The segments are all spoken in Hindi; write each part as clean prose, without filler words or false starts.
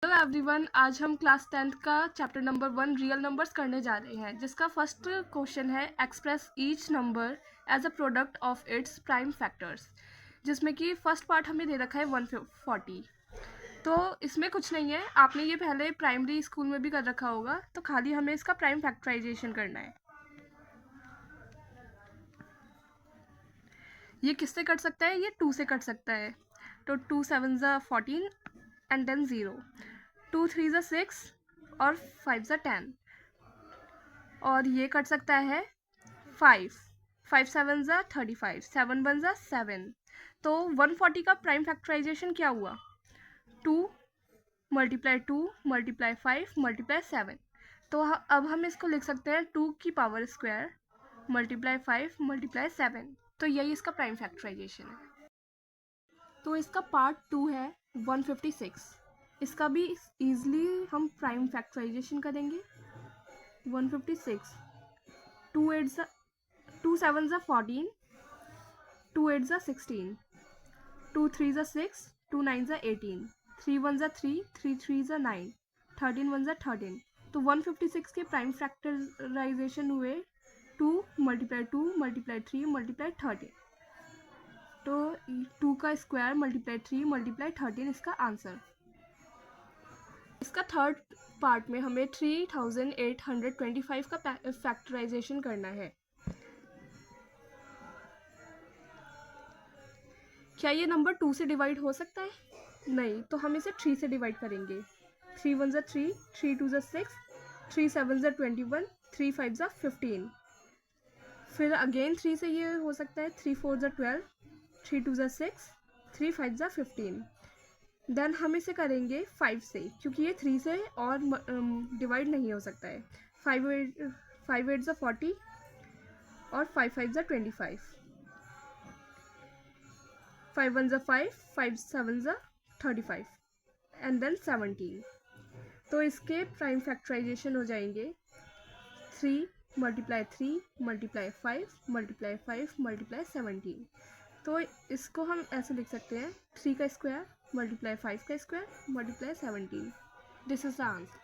हेलो एवरीवन, आज हम क्लास 10th का चैप्टर नंबर 1 रियल नंबर्स करने जा रहे हैं, जिसका फर्स्ट क्वेश्चन है express each number as a product of its prime factors, जिसमें कि फर्स्ट पार्ट हमें दे रखा है 140। तो इसमें कुछ नहीं है, आपने ये पहले प्राइमरी स्कूल में भी कर रखा होगा, तो खाली हमें इसका प्राइम फैक्टराइजेशन करना है। ये किससे कट सकता है? ये 2 से कट सकता है। तो 2 7 ज़ा 14 एंड देन 0, 2 3 ज़ा 6 और 5 ज़ा 10। और ये कट सकता है 5 5 7 ज़ा 35, 7 1 ज़ा 7। तो 140 का प्राइम फैक्टराइजेशन क्या हुआ? 2 मल्टीप्लाई 2 मल्टीप्लाई 5 मल्टीप्लाई 7। तो अब हम इसको लिख सकते हैं 2 की पावर स्क्वायर मल्टीप्लाई 5 मल्टीप्लाई 7। तो यही इसका प्राइम फैक्टराइजेशन है। तो इसका पार्ट 2 है 156। इसका भी ईजिली हम प्राइम फैक्टराइजेशन करेंगे। 156, 2 7 ज़ा 14, 2 8 ज़ा 16, 2 3 ज़ा 6, 2 9 ज़ा 18, 3 1 ज़ा 3, 3 3 ज़ा 9, 13 1 ज़ा 13। तो 156 के प्राइम फैक्टराइजेशन हुए 2 मल्टीप्लाई 2 मल्टीप्लाई 3 मल्टीप्लाई 13। तो 2 का स्क्वायर मल्टीप्लाई 3 मल्टीप्लाई 13 इसका आंसर। इसका थर्ड पार्ट में हमें 3825 का फैक्टराइजेशन करना है। क्या ये नंबर 2 से डिवाइड हो सकता है? नहीं, तो हम इसे 3 से डिवाइड करेंगे। 3 1 ज़ा 3, 3 2 ज़ा 6, 3 7 ज़ा 21, 3 5 ज़ा 15। फिर अगेन 3 से ये हो सकता है। 3 4 ज़ा 12, 3 2 ज़ा 6, 3 5 ज़ा 15। देन हम इसे करेंगे 5 से, क्योंकि ये 3 से और डिवाइड नहीं हो सकता है। 5 8 ज़ा 40 और 5 5 ज़ा 25, 5 1 ज़ा 5, 5 7 ज़ा 35 एंड देन 17। तो इसके प्राइम फैक्टराइजेशन हो जाएंगे 3 मल्टीप्लाई 3 मल्टीप्लाई 5 मल्टीप्लाई 5 मल्टीप्लाई 17। तो इसको हम ऐसे लिख सकते हैं 3 का स्क्वायर मल्टीप्लाई 5 का square multiply 17। This is the answer.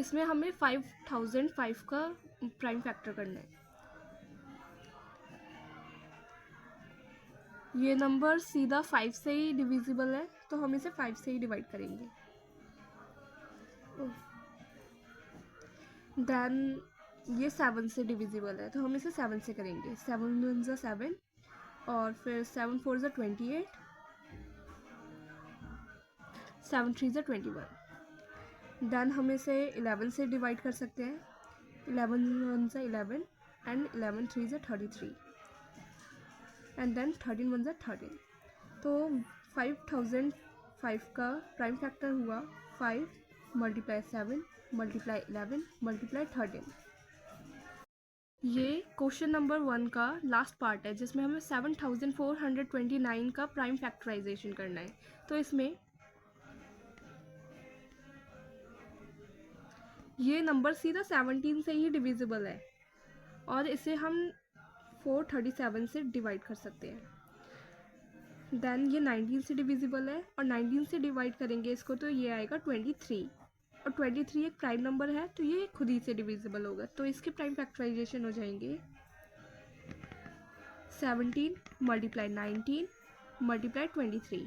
इसमें हमें 5005 का प्राइम फैक्टर करना है। ये नंबर सीधा 5 से ही डिविजिबल है, तो हम इसे 5 से ही डिवाइड करेंगे। देन ये 7 से डिविजिबल है, तो हम इसे 7 से करेंगे। 7 1 ज़ा 7 और फिर 7 4 ज़ा 28, 7 3 ज़ा 21। देन हम इसे 11 से डिवाइड कर सकते हैं। 11 1 ज़ा 11 एंड 11 3 ज़ा 33 एंड देन 13 1 ज़ा 13। तो 5005 का प्राइम फैक्टर हुआ 5 मल्टीप्लाई 7 मल्टीप्लाई 11 मल्टीप्लाई 13। ये क्वेश्चन नंबर 1 का लास्ट पार्ट है, जिसमें हमें 7429 का प्राइम फैक्टराइजेशन करना है। तो इसमें ये नंबर सीधा 17 से ही डिविजिबल है, और इसे हम 437 से डिवाइड कर सकते हैं। देन ये 19 से डिविजिबल है, और 19 से डिवाइड करेंगे इसको, तो ये आएगा 23। और 23 एक प्राइम नंबर है, तो ये खुद ही से डिविजिबल होगा। तो इसके प्राइम फैक्टराइजेशन हो जाएंगे 17 मल्टीप्लाई 19 मल्टीप्लाई 23।